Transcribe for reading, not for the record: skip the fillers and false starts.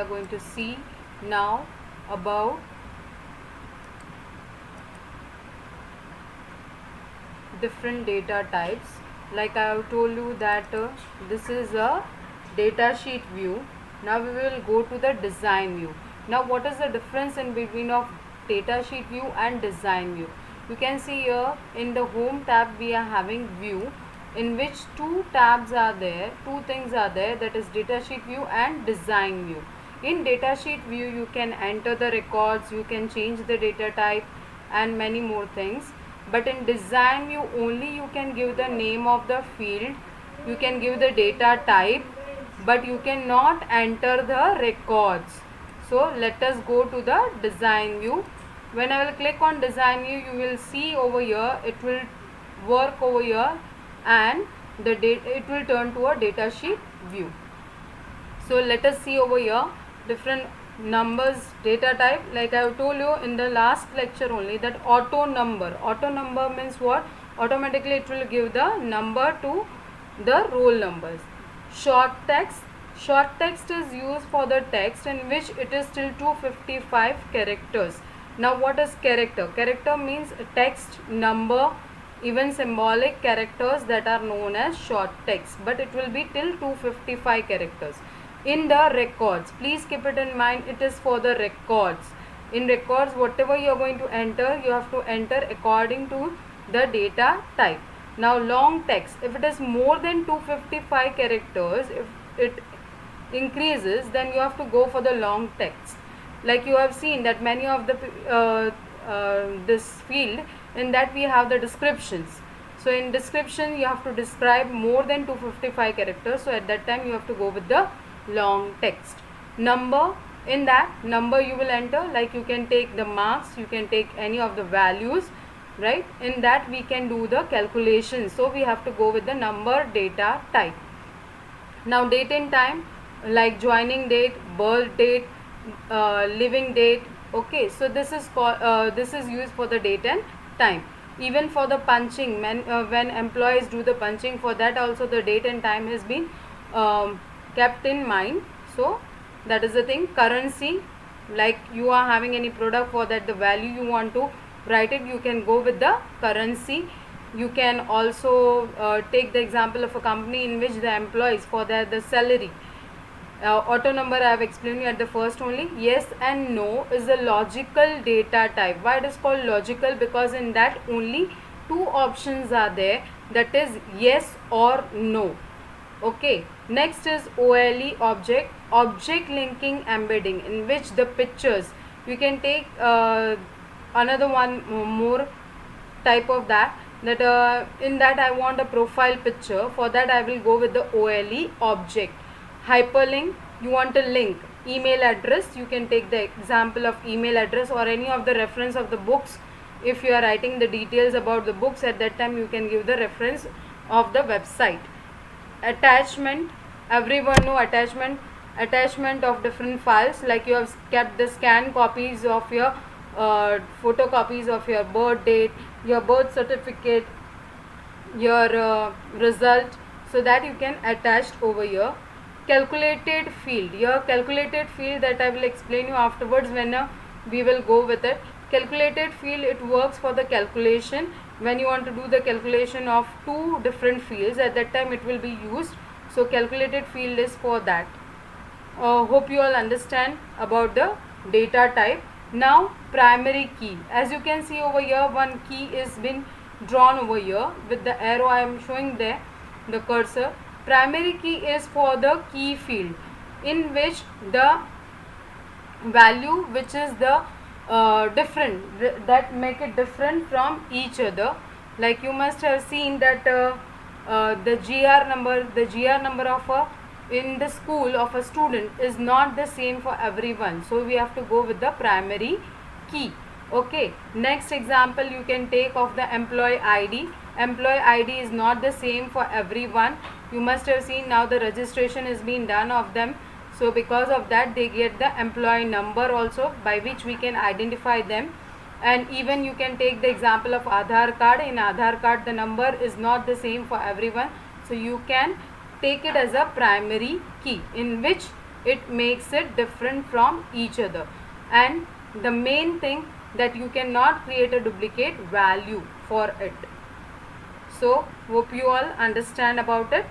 are going to see now about different data types. Like I have told you that this is a data sheet view. Now we will go to the design view. Now what is the difference in between of data sheet view and design view? You can see here in the home tab we are having view, in which two tabs are there, two things are there, that is data sheet view and design view. In data sheet view you can enter the records, you can change the data type and many more things. But in design view only you can give the name of the field, you can give the data type, but you cannot enter the records. So let us go to the design view. When I will click on design view, you will see over here it will work over here, and it will turn to a data sheet view. So let us see over here different numbers data type. Like I have told you in the last lecture only, that auto number means what? Automatically it will give the number to the roll numbers. Short text is used for the text in which it is till 255 characters. Now what is character? Character means text, number, even symbolic characters, that are known as short text, but it will be till 255 characters. In the records, please keep it in mind, it is for the records. In records, whatever you are going to enter, you have to enter according to the data type. Now long text, if it is more than 255 characters, if it increases, then you have to go for the long text. Like you have seen that many of the this field, in that we have the descriptions. So in description you have to describe more than 255 characters, so at that time you have to go with the long text. Number, in that number you will enter, like you can take the marks, you can take any of the values, right? In that we can do the calculation, so we have to go with the number data type. Now date and time, like joining date, birth date, living date. Okay, so this is called this is used for the date and time. Even for the punching, when employees do the punching, for that also the date and time has been kept in mind. So that is the thing. Currency, like you are having any product, for that the value you want to write it, you can go with the currency. You can also take the example of a company in which the employees, for that the salary. Auto number I have explained you at the first only. Yes and no is a logical data type. Why it is called logical? Because in that only two options are there, that is yes or no. Okay, next is OLE, object linking embedding, in which the pictures, you can take another one more type of that in that I want a profile picture, for that I will go with the OLE object. Hyperlink, you want a link. Email address, you can take the example of email address or any of the reference of the books. If you are writing the details about the books, at that time you can give the reference of the website. Attachment, everyone know attachment of different files, like you have kept the scan copies of your photocopies of your birth date, your birth certificate, your result, so that you can attach over here. Calculated field, your calculated field, that I will explain you afterwards when we will go with it. Calculated field, it works for the calculation. When you want to do the calculation of two different fields, at that time it will be used. So calculated field is for that. Hope you all understand about the data type. Now primary key, as you can see over here, one key is been drawn over here with the arrow I am showing there, the cursor. Primary key is for the key field, in which the value which is the different, that make it different from each other. Like you must have seen that the GR number of a in the school of a student is not the same for everyone, so we have to go with the primary key. Okay, next example you can take of the employee ID. Employee ID is not the same for everyone. You must have seen now the registration is being done of them, so because of that they get the employee number also, by which we can identify them. And even you can take the example of Aadhaar card. In Aadhaar card the number is not the same for everyone, so you can take it as a primary key, in which the it makes it different from each other. And the main thing that you cannot create a duplicate value for it. So hope you all understand about it.